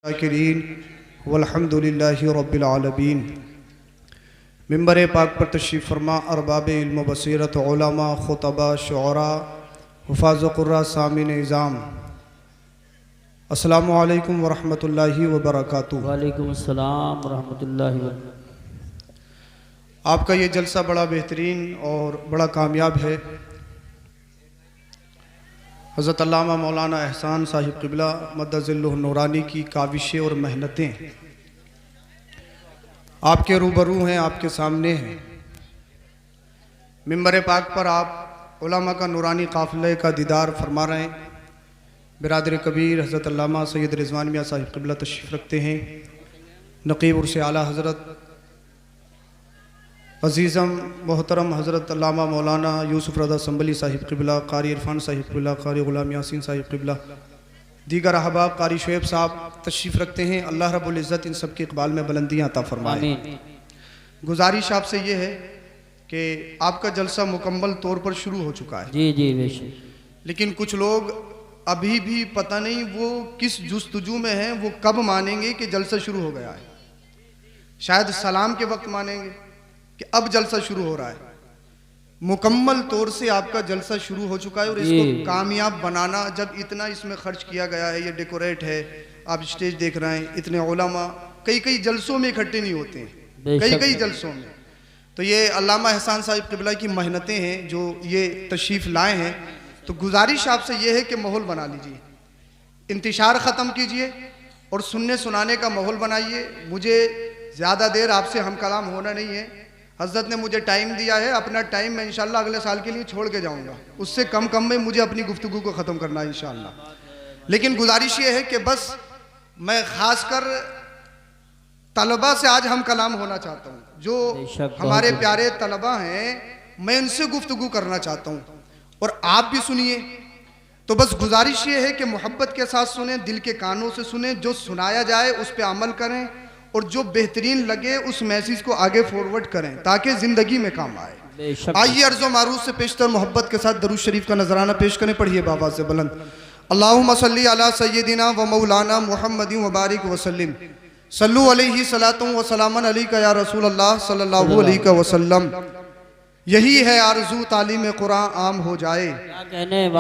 शाकिरीन वल्हम्दुलिल्लाहि रब्बिल आलमीन। मिंबर पाक पर तशरीफ़ फरमा अरबाब इल्म बसीरत उलमा खुतबा शुअरा हुफ़ाज़ क़ुर्रा सामिन इज़ाम, अस्सलामु अलैकुम वरहमतुल्लाहि वबरकातुहू। वालेकुम अस्सलाम वरहमतुल्लाहि वबरकातुहू। आपका ये जलसा बड़ा बेहतरीन और बड़ा कामयाब है। हज़रत अल्लामा मौलाना एहसान साहिब क़िबला मद्दज़िल्लुहु नूरानी की काविशें और मेहनतें आपके रूबरू हैं, आपके सामने हैं। मिंबर पाक पर आप उलमा का नूरानी काफ़िले का दीदार फरमा रहे हैं। बिरादर कबीर हज़रत अल्लामा सैयद रिज़वान मियाँ साहिब क़िबला तशरीफ़ रखते हैं। नक़ीब उर्स आला हज़रत अज़ीज़म मोहतरम हज़रत अल्लामा मौलाना यूसुफ़ रज़ा संबली साहिब क़िबला, कारी इरफ़ान साहिब क़िबला, कारी ग़ुलाम यासीन साहिब क़िबला, दीगर अहबाब, कारी शुएब साहब तशरीफ़ रखते हैं। अल्लाह रब्बुल इज़्ज़त इन सब के इक़बाल में बुलंदियाँ अता फ़रमाए। गुजारिश आपसे ये है कि आपका जलसा मुकम्मल तौर पर शुरू हो चुका है। जी जी बेशक, लेकिन कुछ लोग अभी भी पता नहीं वो किस जुस्तजू में हैं, वो कब मानेंगे कि जलसा शुरू हो गया है। शायद सलाम के वक्त मानेंगे कि अब जलसा शुरू हो रहा है। मुकम्मल तौर से आपका जलसा शुरू हो चुका है और इसको कामयाब बनाना, जब इतना इसमें खर्च किया गया है, ये डेकोरेट है, आप स्टेज देख रहे हैं, इतने उलमा कई जलसों में इकट्ठे नहीं होते हैं, कई जलसों में। तो ये अल्लामा एहसान साहिब क़िबला की मेहनतें हैं जो ये तशरीफ़ लाए हैं। तो गुजारिश आपसे ये है कि माहौल बना लीजिए, इंतशार ख़त्म कीजिए और सुनने सुनाने का माहौल बनाइए। मुझे ज़्यादा देर आपसे हम कलाम होना नहीं है। हज़रत ने मुझे टाइम दिया है, अपना टाइम मैं इंशाल्लाह अगले साल के लिए छोड़ के जाऊंगा। उससे कम में मुझे अपनी गुफ्तगू को ख़त्म करना है इंशाल्लाह। लेकिन गुजारिश ये है कि बस मैं ख़ासकर तलबा से आज हम कलाम होना चाहता हूँ। जो हमारे प्यारे तलबा हैं, मैं उनसे गुफ्तगू करना चाहता हूँ और आप भी सुनिए। तो बस गुजारिश ये है कि मोहब्बत के साथ सुने, दिल के कानों से सुने, जो सुनाया जाए उस पर अमल करें और जो बेहतरीन लगे उस मैसेज को आगे फॉरवर्ड करें ताकि ज़िंदगी में काम आए। आइए अर्ज़ो मारूफ से पेशतर मोहब्बत के साथ दरूद शरीफ का नजराना पेश करें। पढ़िए बाबा से बुलंद, अल्लाहुम्मा सल्ली अला सय्यदिना व मौलाना मुहम्मदिन व बारिक वसल्लिम, सल्लु अलैहि सलातुन व सलामन अलैका या रसूल अल्लाह सल्लल्लाहु अलैहि वसल्लम। यही है आरज़ू तालीम कुरान आम हो जाए,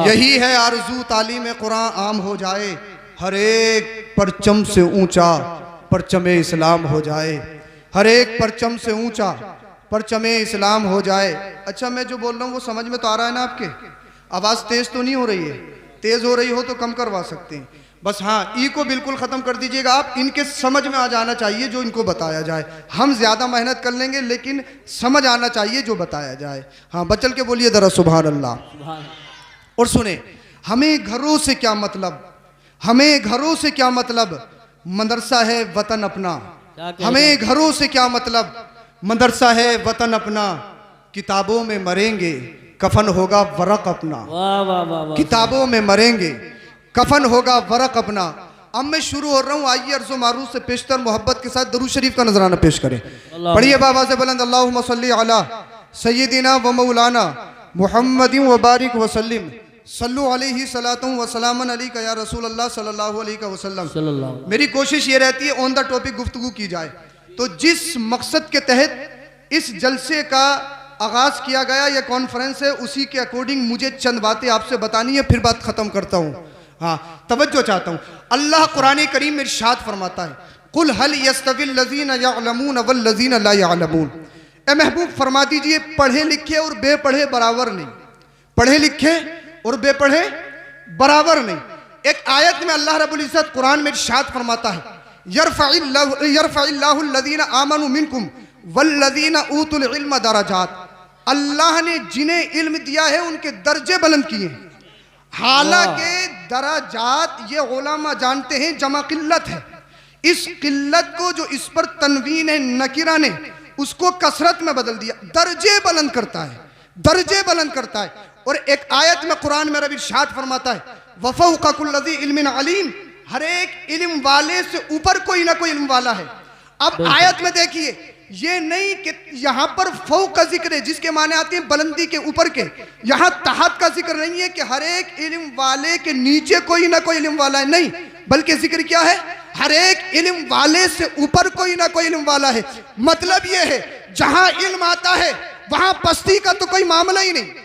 यही है आरज़ू तालीम कुरान आम हो जाए, हर एक परचम से ऊंचा परचमे इस्लाम हो जाए, हर एक परचम से ऊंचा परचमे इस्लाम हो जाए। अच्छा, मैं जो बोल रहा हूँ वो समझ में तो आ रहा है ना आपके? आवाज़ तेज़ तो नहीं हो रही है? तेज़ हो रही हो तो कम करवा सकते हैं। बस हाँ, ई को बिल्कुल ख़त्म कर दीजिएगा आप। इनके समझ में आ जाना चाहिए जो इनको बताया जाए। हम ज़्यादा मेहनत कर लेंगे लेकिन समझ आना चाहिए जो बताया जाए। हाँ, बचल के बोलिए ज़रा सुभान अल्लाह। और सुने, हमें घरों से क्या मतलब, हमें घरों से क्या मतलब, मदरसा है वतन अपना। हमें घरों से क्या मतलब, मदरसा है वतन अपना, किताबों में मरेंगे कफन होगा वरक अपना। किताबों में मरेंगे कफन होगा वरक अपना। अब मैं शुरू हो रहा हूँ। आइए अर्ज़ो मारूफ से पेशतर मोहब्बत के साथ दरूद शरीफ का नजराना पेश करें। पढ़िए बाबा से बुलंद, अल्लाहुम्मा सल्ली अला सय्यदिना व मौलाना मुहम्मदिन व बारिक वसल्लिम, सल्लु अलैहि सलातुन व सलामन अलैका या रसूल अल्लाह सल्लल्लाहु अलैहि वसल्लम। मेरी कोशिश ये रहती है ऑन द टॉपिक गुफ्तगू की जाए। तो जिस मकसद के तहत इस जलसे का आगाज़ किया गया, यह कॉन्फ्रेंस है, उसी के अकॉर्डिंग मुझे चंद बातें आपसे बतानी है, फिर बात ख़त्म करता हूँ। हाँ, तवज्जो चाहता हूँ। अल्लाह कुरान करीम में इरशाद फरमाता है, कुल हल यस्तविल लज़ीना यअलमून वल लज़ीना ला यअलमून। ए महबूब फरमा दीजिए, पढ़े लिखे और बेपढ़े बराबर नहीं, पढ़े लिखे और बेपढ़े बराबर नहीं। एक आयत में अल्लाह रब्बुल इज़्ज़त कुरान में इरशाद फरमाता है, यरफ़इल्लाहु लज़ीना आमनु मिनकुम वल्लज़ीना ऊतुल इल्म दरजात। अल्लाह ने जिन्हें इल्म दिया है उनके दर्जे बुलंद किए हैं। हालांकि दरजात ये उलमा जानते हैं जमा किल्लत है। इस किल्लत को जो इस पर तनवीन है नकीरा ने, उसको कसरत में बदल दिया। दर्जे बुलंद करता है, दर्जे बुलंद करता है। और एक आयत में कुरान में रब इरशाद फरमाता है, वफ़ौक़ कुल्लि ज़ी इल्मिन अलीम। हर एक इल्म वाले से ऊपर कोई ना कोई इल्म वाला है। अब आयत में देखिए, ये नहीं कि यहाँ पर फौक का जिक्र है जिसके माने आते हैं बुलंदी के ऊपर के, यहाँ तहत का जिक्र नहीं है कि हर एक इल्म वाले के नीचे कोई ना कोई इल्म वाला है, नहीं, बल्कि जिक्र क्या है, हर एक इल्म वाले से ऊपर कोई ना कोई इल्म वाला है। मतलब ये है जहां इल्म आता है वहां पस्ती का तो कोई मामला ही नहीं।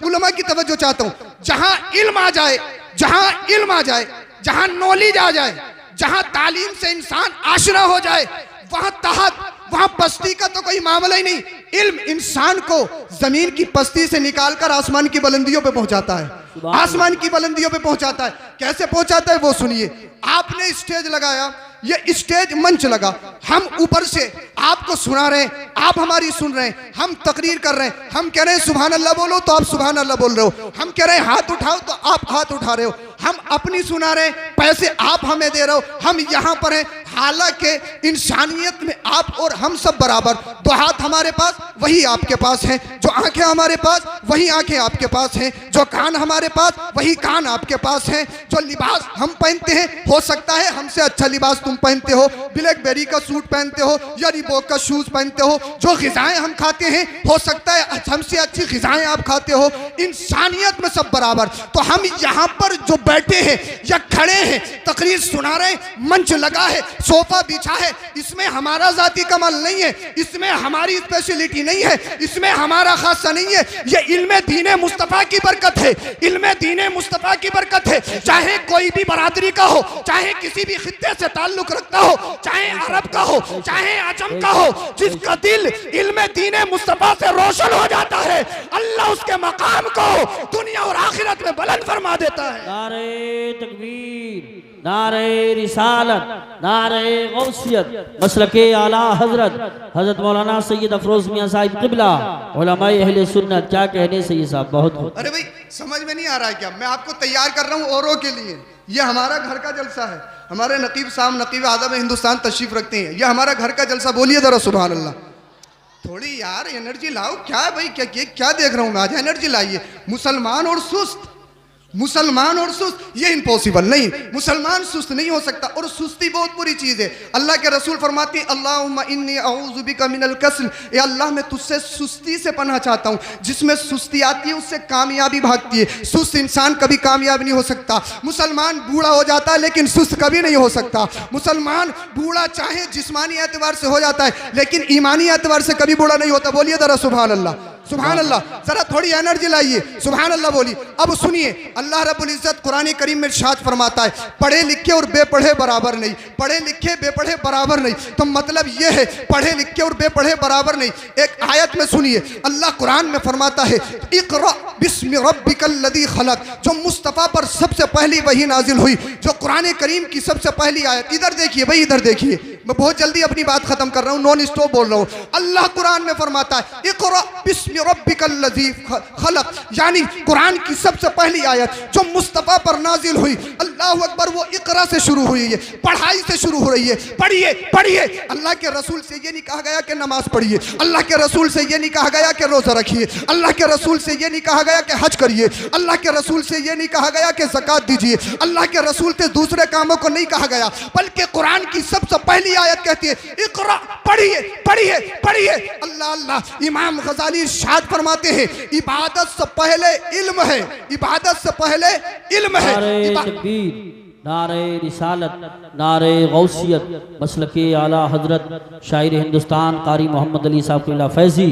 उलमा की तवज्जो चाहता हूं, जहां इल्म आ जाए, जहां इल्म आ जाए, जहां नॉलेज आ जाए, जहां तालीम से इंसान आशना हो जाए, वहां पस्ती का तो कोई मामला ही नहीं। इल्म इंसान को जमीन की पस्ती से निकालकर आसमान की बुलंदियों पे पहुंचाता है, आसमान की बुलंदियों पे पहुंचाता है। कैसे पहुंचाता है वो सुनिए। आपने स्टेज लगाया, ये स्टेज मंच लगा, हम ऊपर से आपको सुना रहे हैं, आप हमारी सुन रहे हैं, हम तकरीर कर रहे हैं, हम कह रहे हैं सुभान अल्लाह बोलो तो आप सुभान अल्लाह बोल रहे हो, हम कह रहे हैं हाथ उठाओ तो आप हाथ उठा रहे हो, हम अपनी सुना रहे हैं, पैसे आप हमें दे रहे हो, हम यहाँ पर हैं। हालांकि इंसानियत में आप और हम सब बराबर। दो हाथ हमारे पास वही आपके पास हैं, जो आंखें हमारे पास वही आंखें आपके पास हैं, जो कान हमारे पास वही कान आपके पास हैं, जो लिबास हम पहनते हैं हो सकता है हमसे अच्छा लिबास तुम पहनते हो, ब्लैकबेरी का सूट पहनते हो या रिबॉक का शूज पहनते हो, जो ग़िज़ाएं हम खाते हैं हो सकता है हमसे अच्छी ग़िज़ाएं आप खाते हो। इंसानियत में सब बराबर। तो हम यहाँ पर जो बैठे हैं या खड़े हैं, तकरीर सुना रहे हैं, मंच लगा है, सोफा बिछा है, इसमें हमारा जाती कमाल नहीं है, इसमें हमारी स्पेशलिटी नहीं है, इसमें हमारा खासा नहीं है। ये इल्मे दीने मुस्तफ़ा की बरकत है, इल्मे दीने मुस्तफ़ा की बरकत है। चाहे कोई भी बरादरी का हो, चाहे किसी भी खित्ते से ताल्लुक रखता हो, चाहे अरब का हो, चाहे अजम का हो, जिसका दिल इल्मे दीने मुस्तफ़ा से रोशन हो जाता है, अल्लाह उसके मकाम को दुनिया और आखिरत में बुलंद फरमा देता है। नारे तकबीर, नारे रिसालत, नारे गौसियत, मसलके आला हजरत मौलाना सैयद अफरोज मियां साहिब क़िबला, उलमाए अहले सुन्नत। क्या कहने सैयद साहब, बहुत। अरे भाई समझ में नहीं आ रहा है क्या? मैं आपको तैयार कर रहा हूँ औरों के लिए। ये हमारा घर का जलसा है, हमारे नकीब साहब नकीब आज़म हिंदुस्तान तशरीफ रखते हैं, ये हमारा घर का जलसा। बोलिए जरा सुभान अल्लाह। थोड़ी यार एनर्जी लाओ। क्या भाई क्या देख रहा हूँ मैं? आज एनर्जी लाइए। मुसलमान और सुस्त, मुसलमान और सुस्त, ये इम्पॉसिबल नहीं। मुसलमान सुस्त नहीं हो सकता, और सुस्ती बहुत बुरी चीज़ है। अल्लाह के रसूल फरमाते हैं अल्लाहुम्मा इन्नी अऊज़ु बिका मिनल कस्ल, ए अल्लाह मैं तुझसे सुस्ती से पनाह चाहता हूँ। जिसमें सुस्ती आती है उससे कामयाबी भागती है। सुस्त इंसान कभी कामयाब नहीं हो सकता। मुसलमान बूढ़ा हो जाता है लेकिन सुस्त कभी नहीं हो सकता। मुसलमान बूढ़ा चाहे जिस्मानी एतबार से हो जाता है लेकिन ईमानी एतबार से कभी बूढ़ा नहीं होता। बोलिए जरा सुभान अल्लाह, सुभान अल्लाह। जरा थोड़ी एनर्जी लाइए, सुभान अल्लाह बोलिए। अब सुनिए, अल्लाह रब्बुल इज्जत कुरान करीम में इरशाद फरमाता है पढ़े लिखे और बेपढ़े बराबर नहीं, पढ़े लिखे बेपढ़े बराबर नहीं। तो मतलब ये है पढ़े लिखे और बेपढ़े बराबर नहीं। एक आयत में सुनिए, अल्लाह कुरान में फरमाता है इक़रा बिस्मि रब्बिकल लज़ी खलक़, जो मुस्तफ़ा पर सबसे पहली वही नाजिल हुई, जो कुरान करीम की सबसे पहली आयत। इधर देखिए भाई, इधर देखिए, मैं बहुत जल्दी अपनी बात खत्म कर रहा हूँ, नॉन स्टॉप बोल रहा हूँ। अल्लाह कुरान में फरमाता है इक़रा बिस्मि रब्बिकल लज़ी खलक़, यानी कुरान की सबसे पहली आयत जो मुस्तफ़ा पर नाजिल हुई, अल्लाह अकबर, वो इक़रा से शुरू हुई है, पढ़ाई से शुरू हो रही है। पढ़िए पढ़िए। अल्लाह के रसूल से ये नहीं कहा गया कि नमाज पढ़िए, अल्लाह के रसूल से ये नहीं कहा गया कि रोज़ा रखिए, अल्लाह के रसूल से ये नहीं कहा गया कि हज करिए, अल्लाह के रसूल से ये नहीं कहा गया कि ज़कात दीजिए, अल्लाह के रसूल से दूसरे कामों को नहीं कहा गया, बल्कि कुरान की सबसे पहली आयत कहती है इक़रा, पढ़िए पढ़िए पढ़िए। अल्लाह अल्लाह। इमाम गज़ाली इरशाद फरमाते हैं इबादत से पहले इल्म है, इबादत से पहले इल्म है। नारे तकबीर, नारे रिसालत, नारे गौसियत, मसलके आला हजरत शायर हिंदुस्तान कारी मोहम्मद अली साहब क़िबला फैज़ी,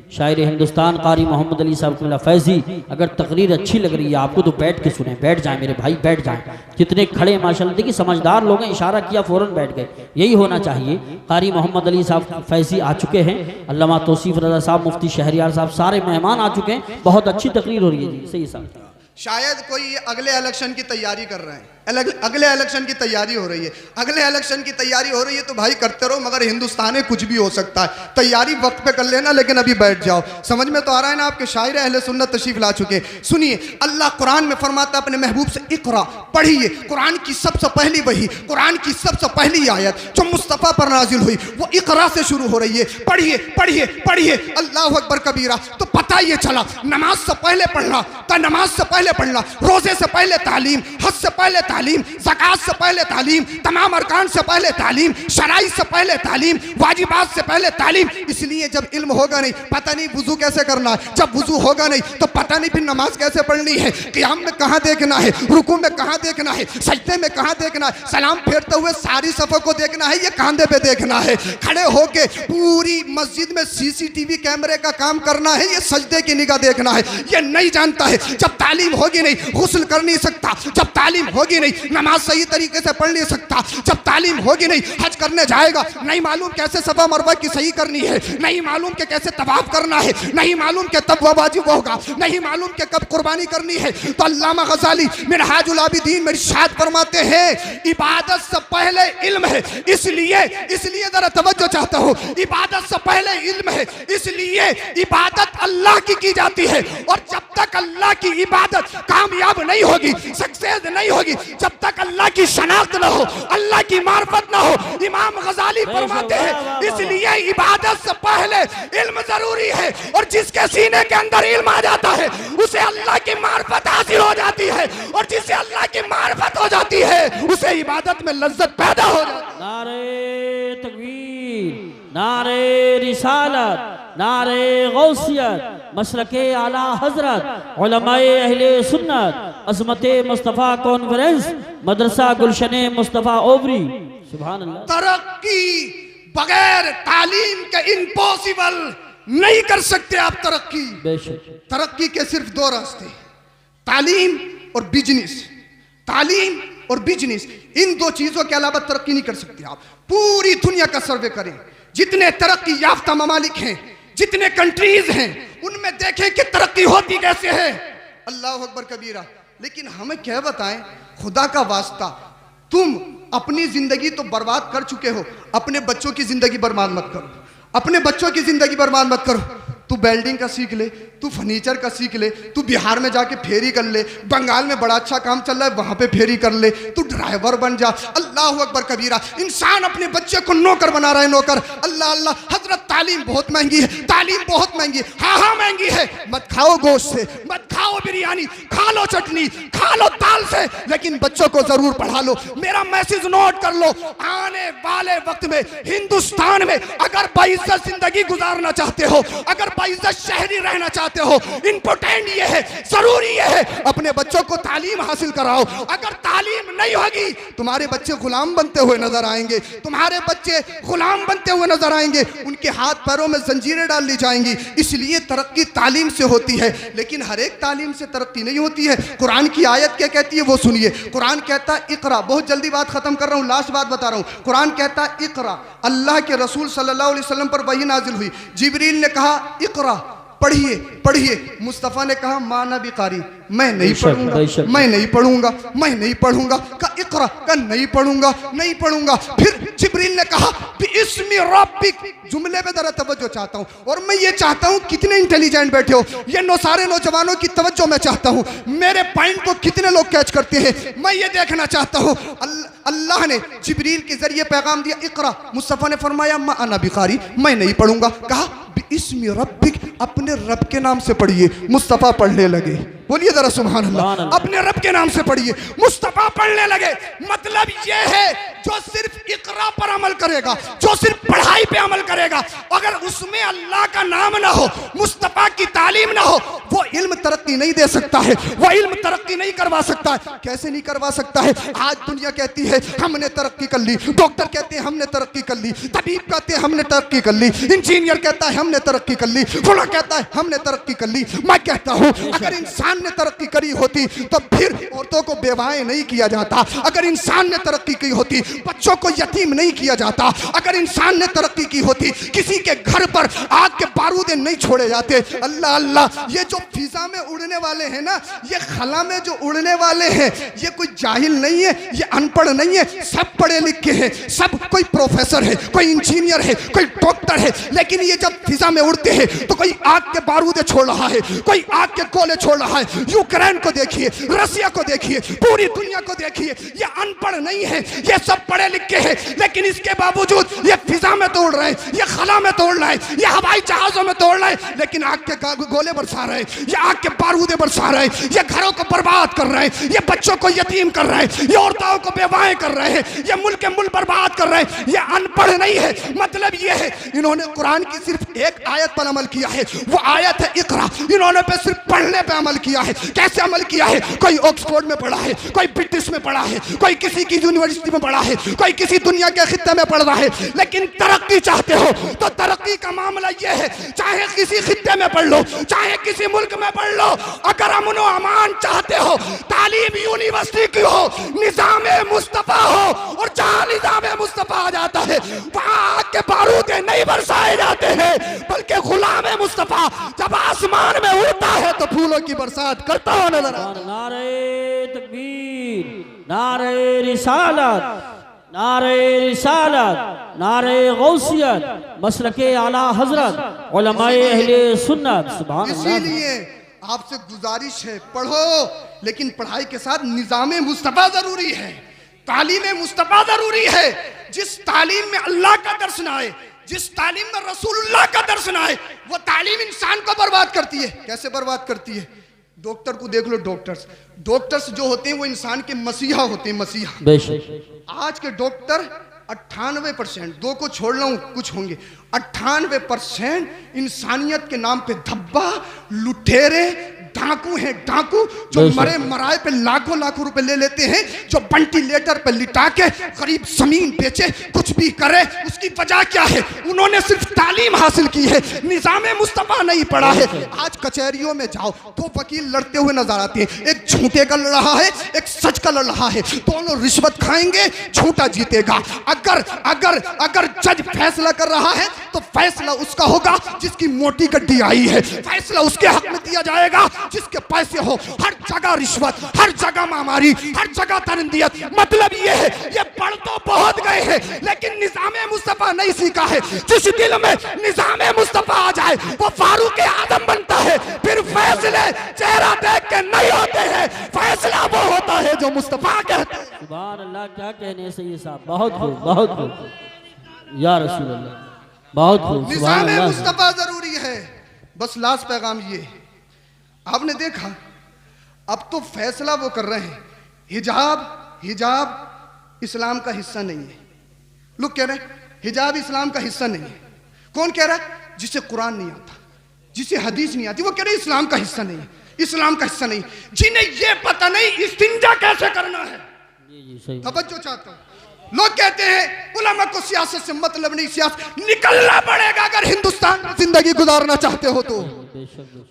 शायर हिंदुस्तान कारी मोहम्मद अली साहब क़िबला फैज़ी। अगर तकरीर अच्छी लग रही है आपको तो बैठ के सुने, बैठ जाएं मेरे भाई, बैठ जाएं। कितने खड़े माशाल्लाह, देखिए समझदार लोग हैं, इशारा किया फ़ौरन बैठ गए, यही होना चाहिए। कारी मोहम्मद अली साहब फैज़ी आ चुके हैं, अल्लामा तौसीफ़ रज़ा साहब, मुफ्ती शहरियार साहब, सारे मेहमान आ चुके हैं। बहुत अच्छी तकरीर हो रही है जी, सही साहब। शायद कोई अगले इलेक्शन की तैयारी कर रहे हैं, अगले इलेक्शन की तैयारी हो रही है, अगले इलेक्शन की तैयारी हो रही है तो भाई करते रहो, मगर हिंदुस्तान में कुछ भी हो सकता है। तैयारी वक्त पे कर लेना, लेकिन अभी बैठ जाओ। समझ में तो आ रहा है ना? आपके शायर अहले सुन्नत तशरीफ ला चुके हैं। सुनिए, अल्लाह कुरान में फरमाता है अपने महबूब से इक़रा, पढ़िए। कुरान की सबसे पहली वही, कुरान की सबसे पहली आयत जो मुस्तफ़ा पर नाजिल हुई, वो इक़रा से शुरू हो रही है। पढ़िए पढ़िए पढ़िए। अल्लाह अकबर कबीरा। तो पता ये चला नमाज से पहले पढ़ना, नमाज से पहले पढ़ना, रोजे से पहले तालीम, हज से पहले तालीम, तालीम, ज़कात से पहले तालीम, तमाम अरकान से पहले तालीम, शराई से पहले तालीम, वाजिबात से पहले तालीम। इसलिए जब इल्म होगा नहीं, पता नहीं वुजू कैसे करना है, जब वुजू होगा नहीं तो पता नहीं फिर नमाज कैसे पढ़नी है, क़ियाम में कहाँ देखना है, रुकू में कहाँ देखना है, सजदे में कहाँ देखना है, सलाम फेरते हुए सारी सफ़ों को देखना है, ये कांधे पे देखना है, खड़े होके पूरी मस्जिद में सीसीटीवी कैमरे का काम करना है, ये सजदे की निगाह देखना है, ये नहीं जानता है। जब तालीम होगी नहीं, गुस्ल कर नहीं सकता, जब तालीम होगी नहीं, नमाज सही तरीके से पढ़ नहीं सकता, जब तालीम होगी नहीं, हज करने जाएगा, नहीं मालूम कैसे सफा मरवा की सही करनी है, नहीं मालूम के कैसे तवाफ करना है, नहीं मालूम के तब वह वाजिब होगा, नहीं मालूम के कब कुर्बानी करनी है। तो अल्लामा गज़ाली मिनहाजुल आबिदीन में इरशाद फरमाते हैं, इबादत से पहले इल्म है, इसलिए जरा तवज्जो चाहता हूँ, इबादत से पहले इल्म है, इसलिए इबादत अल्लाह की जाती है। और जब तक अल्लाह की इबादत कामयाब नहीं होगी, सक्सेस नहीं होगी, जब तक अल्लाह की शनाख्त ना हो, अल्लाह की मार्फत ना हो। इमाम गज़ाली फरमाते हैं, इसलिए इबादत से पहले इल्म जरूरी है, और जिसके सीने के अंदर इल्म आ जाता है उसे अल्लाह की मार्फत हासिल हो जाती है, और जिसे अल्लाह की मार्फत हो जाती है उसे इबादत में लज्जत पैदा हो जाती है। नारे तकबीर, नारे रिसालत, नारे गौसियत, मसलके आला हजरत, उलमाए अहले सुन्नत, अज़मते मुस्तफ़ा कॉन्फ्रेंस, मदरसा गुलशने मुस्तफ़ा ओवरी। सुभान अल्लाह। तरक्की बगैर तालीम के इम्पॉसिबल, नहीं कर सकते आप तरक्की। बेशक तरक्की के सिर्फ दो रास्ते, तालीम और बिजनेस। तालीम और बिजनेस, इन दो चीजों के अलावा तरक्की नहीं कर सकते आप। पूरी दुनिया का सर्वे करें, जितने तरक्की याफ्ता ममालिक हैं, जितने कंट्रीज हैं, उनमें देखें कि तरक्की होती कैसे है। अल्लाह अकबर कबीरा। लेकिन हमें क्या बताएं, खुदा का वास्ता, तुम अपनी जिंदगी तो बर्बाद कर चुके हो, अपने बच्चों की जिंदगी बर्बाद मत करो, अपने बच्चों की जिंदगी बर्बाद मत करो। तू वेल्डिंग का सीख ले, तू फर्नीचर का सीख ले, तू बिहार में जाके फेरी कर ले, बंगाल में बड़ा अच्छा काम चल रहा है वहां पे फेरी कर ले, तू ड्राइवर बन जा। अल्लाह अकबर कबीरा। इंसान अपने बच्चे को नौकर बना रहा है, नौकर। अल्लाह अल्लाह। हजरत तालीम बहुत महंगी है, तालीम बहुत महंगी है। हाँ महंगी है। मत खाओ गोश्त से, मत खाओ बिरयानी, खा लो चटनी, खा लो दाल से, लेकिन बच्चों को जरूर पढ़ा लो। मेरा मैसेज नोट कर लो, आने वाले वक्त में हिंदुस्तान में अगर बाइज्जत जिंदगी गुजारना चाहते हो, अगर बाइज्जत शहरी रहना चाहते हो, इंपॉर्टेंट ये है, जरूरी ये है, अपने बच्चों को तालीम हासिल कराओ। अगर तालीम नहीं होगी, तुम्हारे बच्चे गुलाम बनते हुए नजर आएंगे, तुम्हारे बच्चे गुलाम बनते हुए नजर आएंगे, उनके हाथ पैरों में जंजीरें डाल ली जाएंगी। इसलिए तरक्की तालीम से होती है, लेकिन हर एक तालीम से तरक्की नहीं होती है। कुरान की आयत क्या कहती है वो सुनिए। कुरान कहता है इकरा, बहुत जल्दी बात खत्म कर रहा हूँ, लास्ट बात बता रहा हूँ। कुरान कहता है इकरा, अल्लाह के रसूल सल्लल्लाहु अलैहि वसल्लम पर वही नाजिल हुई। जिब्रील ने कहा इकरा, पढ़िए पढ़िए। मुस्तफ़ा ने कहा माना बिकारी, मैं नहीं पढ़ूंगा, मैं नहीं पढ़ूंगा, मैं नहीं पढ़ूंगा। का इकरा, का नहीं पढ़ूंगा, नहीं पढ़ूंगा। फिर जिब्रील ने कहा बिस्मि रब्बिक, जुमले में जरा तवज्जो चाहता हूँ, और मैं ये चाहता हूँ कितने इंटेलिजेंट बैठे हो, ये सारे नौजवानों की तवज्जो मैं चाहता हूँ, मेरे पॉइंट को कितने लोग कैच करते हैं, मैं ये देखना चाहता हूँ। अल्लाह ने जिब्रील के जरिए पैगाम दिया इकरा। मुस्तफ़ा ने फरमाया मा अना बिकारी, मैं नहीं पढ़ूंगा। कहा बिस्मि रब्बिक, अपने रब के नाम से पढ़िए। मुस्तफ़ा पढ़ने लगे, बोलिए जरा सुभान अल्लाह। अपने रब के नाम से पढ़िए, मुस्तफ़ा पढ़ने लगे। मतलब ये है, जो सिर्फ इकरा पर अमल करेगा, जो सिर्फ पढ़ाई पे अमल करेगा, अगर उसमें अल्लाह का नाम ना हो, मुस्तफ़ा की तालीम ना हो, वो इल्म तरक्की नहीं दे सकता है, वो इल्म तरक्की नहीं करवा सकता है। कैसे नहीं करवा सकता है? आज दुनिया कहती है हमने तरक्की कर ली, डॉक्टर कहते हैं हमने तरक्की कर ली, तबीब कहते हैं हमने तरक्की कर ली, इंजीनियर कहता है हमने तरक्की कर ली, फला कहता है हमने तरक्की कर ली। मैं कहता हूँ अगर इंसान ने तरक्की करी होती तो फिर औरतों को बेवाएं नहीं किया जाता, अगर इंसान ने तरक्की की होती बच्चों को यतीम नहीं किया जाता, अगर इंसान ने तरक्की की होती किसी के घर पर आग के बारूदे नहीं छोड़े जाते। अल्लाह अल्लाह। ये जो फिजा में उड़ने वाले हैं ना, ये खला में जो उड़ने वाले हैं, ये कोई जाहिल नहीं है, ये अनपढ़ नहीं है, सब पढ़े लिखे हैं, सब कोई प्रोफेसर है, कोई इंजीनियर है, कोई डॉक्टर है। लेकिन ये जब फिजा में उड़ते हैं तो कोई आग के बारूदे छोड़ रहा है, कोई आग के गोले छोड़ रहा है। यूक्रेन को देखिए, रसिया को देखिए, पूरी दुनिया को देखिए, ये अनपढ़ नहीं है, ये सब पढ़े लिखे हैं। लेकिन इसके बावजूद ये फिजा में तोड़ रहे हैं, ये खला में तोड़ रहे हैं, ये हवाई जहाजों में तोड़ रहे हैं, लेकिन आग के गोले बरसा रहे हैं, ये आग के बारूदे बरसा रहे हैं, ये घरों को बर्बाद कर रहे हैं, ये बच्चों को यतीम कर रहे हैं, ये औरतों को बेवाएं कर रहे हैं, ये मुल्क के मुल्क बर्बाद कर रहे हैं। ये अनपढ़ नहीं है, मतलब ये है इन्होंने कुरान की सिर्फ एक आयत पर अमल किया है, वो आयत है इकरा। इन्होंने पे सिर्फ पढ़ने पे अमल किया है। कैसे अमल किया है? कोई ऑक्सफोर्ड में पढ़ा है, कोई ब्रिटिश में पढ़ा है, कोई किसी की यूनिवर्सिटी में पढ़ा है, कोई किसी दुनिया के खित्ते में पढ़ रहा है। लेकिन तरक्की चाहते हो तो तरक्की का मामला ये है, चाहे किसी खित्ते में पढ़ लो, चाहे किसी मुल्क में पढ़ लो, अगर अमन व अमान चाहते हो, तालीम यूनिवर्सिटी की हो, निज़ाम मुस्तफा हो, और जहां निज़ाम मुस्तफा आ जाता है वहां आग के बारूदे नहीं बरसाए जाते हैं, बल्कि गुलाम मुस्तफा जब आसमान में उड़ता है तो फूलों की बरसात करता हो नजर आता है। नारे तकबीर, नारे रिसालत, नारे रिसालत, नारे गौसियत, मसलके आला हजरत, उलमाए अहले सुन्नत। सुभान अल्लाह। इसीलिए आपसे गुजारिश है, पढ़ो, लेकिन पढ़ाई के साथ निज़ाम मुस्तफा जरूरी है, तालीम मुस्तफा जरूरी है। जिस तालीम में अल्लाह का दर्शन आए, जिस तालीम में रसूलुल्लाह का दर्शन आए, वो तालीम इंसान को बर्बाद करती है। कैसे बर्बाद करती है? डॉक्टर को देख लो, डॉक्टर्स जो होते हैं वो इंसान के मसीहा होते हैं, मसीहा। बेशक आज के डॉक्टर 98%, दो को छोड़ रहा हूं, कुछ होंगे, 98% इंसानियत के नाम पे धब्बा, लुटेरे, डाकू हैं, डाकू जो मरे मराए पे लाखों लाखों रुपए ले लेते हैं, जो वेंटिलेटर पे लिटा के गरीब जमीन बेचे, कुछ भी करे। उसकी वजह क्या है? उन्होंने सिर्फ तालीम हासिल की है, निज़ाम मुस्तफा नहीं पढ़ा है। आज कचहरियों में जाओ तो वकील लड़ते हुए नजर आते हैं, एक झूठे का लड़ रहा है, एक सच का लड़ रहा है, दोनों रिश्वत खाएंगे, झूठा जीतेगा। अगर अगर अगर जज फैसला कर रहा है तो फैसला उसका होगा जिसकी मोटी गड्डी आई है, फैसला उसके हक में दिया जाएगा जिसके पैसे हो। हर जगह रिश्वत, हर जगह मामारी, हर जगह तरंदियत। मतलब ये है, ये पढ़ तो बहुत गए हैं लेकिन निज़ाम मुस्तफा नहीं सीखा है। जिस दिल में निज़ाम मुस्तफा आ जाए वो फारूक आदम बनता है। फिर फैसले चेहरा देख के नहीं होते हैं, फैसला वो होता है जो मुस्तफा कहते हैं। सुभान अल्लाह, क्या कहने से ये साहब, बहुत खूब, बहुत खूब या रसूल अल्लाह, बहुत खूब। सुभान निज़ाम अल्लाह। मुस्तफा जरूरी है। बस लास्ट पैगाम ये, आपने देखा अब तो फैसला वो कर रहे हैं, हिजाब इस्लाम का हिस्सा नहीं है। लोग कह रहे हैं हिजाब इस्लाम का हिस्सा नहीं है। कौन कह रहा है? जिसे कुरान नहीं आता, जिसे हदीस नहीं आती, वो कह रहे इस्लाम का हिस्सा नहीं है, इस्लाम का हिस्सा नहीं। जिन्हें ये पता नहीं इस्तिंजा कैसे करना है, तवज्जो चाहता हूं। लोग कहते हैं उलमा को सियासत से मतलब नहीं, सियासत निकलना पड़ेगा अगर हिंदुस्तान में जिंदगी गुजारना चाहते हो तो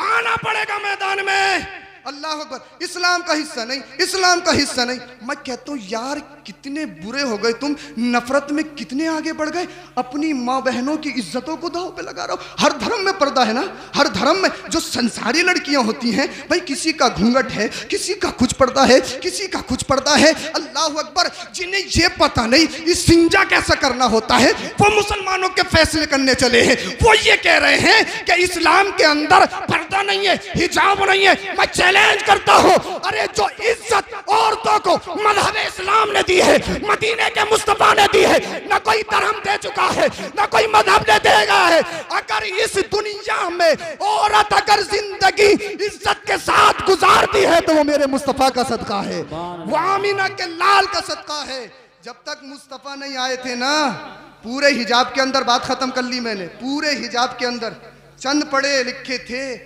आना पड़ेगा मैदान में। अल्लाह अकबर। इस्लाम का हिस्सा नहीं, इस्लाम का हिस्सा नहीं। मैं कहता हूँ यार कितने बुरे हो गए तुम, नफरत में कितने आगे बढ़ गए, अपनी माँ बहनों की इज्जतों को दांव पे लगा रहे हो। हर धर्म में पर्दा है ना, हर धर्म में जो संसारी लड़कियां होती हैं भाई, किसी का घूंघट है, किसी का कुछ पर्दा है, किसी का कुछ पर्दा है। अल्लाह अकबर। जिन्हें ये पता नहीं इस्तिंजा कैसा करना होता है, वो मुसलमानों के फैसले करने चले हैं। वो ये कह रहे हैं कि इस्लाम के अंदर पर्दा नहीं है, हिजाब नहीं है। मैं चैलेंज करता हूं, अरे जो इज्जत औरतों को मज़हब इस्लाम ने दी है, मदीने के मुस्तफा ने दी है, ना कोई धर्म दे चुका है, ना कोई मजहब ने देगा है। अगर इस दुनिया में औरत अगर जिंदगी इज्जत के साथ गुजारती है तो वो मेरे मुस्तफा का सदका है, वो आमीना के लाल का सदका है। जब तक मुस्तफा नहीं आए थे ना, पूरे हिजाब के अंदर, बात खत्म कर ली मैंने, पूरे हिजाब के अंदर चंद पढ़े लिखे थे,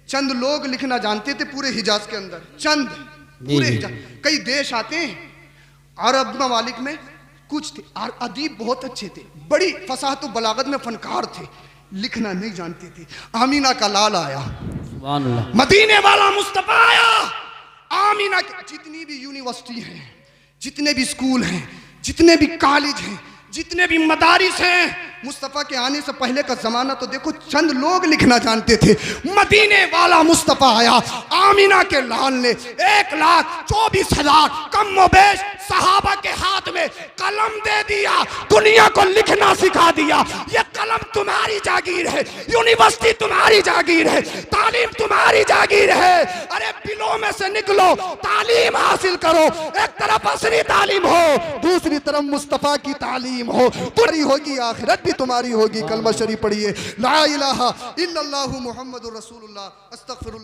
चंद लोग लिखना जानते थे पूरे हिजाज के अंदर, चंद पूरे हिजाज। कई देश आते हैं अरब ममालिक में, कुछ थे अदीब बहुत अच्छे थे, बड़ी फसाहत बलागत में फनकार थे, लिखना नहीं जानते थे। आमीना का लाल आया, मदीने वाला मुस्तफा आया। आमीना की जितनी भी यूनिवर्सिटी हैं, जितने भी स्कूल हैं, जितने भी कॉलेज हैं, जितने भी मदारिस हैं, मुस्तफ़ा के आने से पहले का ज़माना तो देखो, चंद लोग लिखना जानते थे। मदीने वाला मुस्तफ़ा आया, आमीना के लाल ने 1,24,000 कम-ओ-बेश सहाबा के हाथ में कलम दे दिया, दुनिया को लिखना सिखा दिया। ये कलम तुम्हारी जागीर है, यूनिवर्सिटी तुम्हारी जागीर है, तालीम तुम्हारी जागीर है। अरे बिलों में से निकलो, तालीम हासिल करो। एक तरफ असली तालीम हो, दूसरी तरफ मुस्तफ़ा की तालीम हो। तुम्हारी होगी आखिरत भी तुम्हारी होगी। कलमा शरीफ पढ़िए, ला इलाहा इल्लल्लाहु मुहम्मदुर रसूलुल्लाह, अस्तगफिरुल्लाह।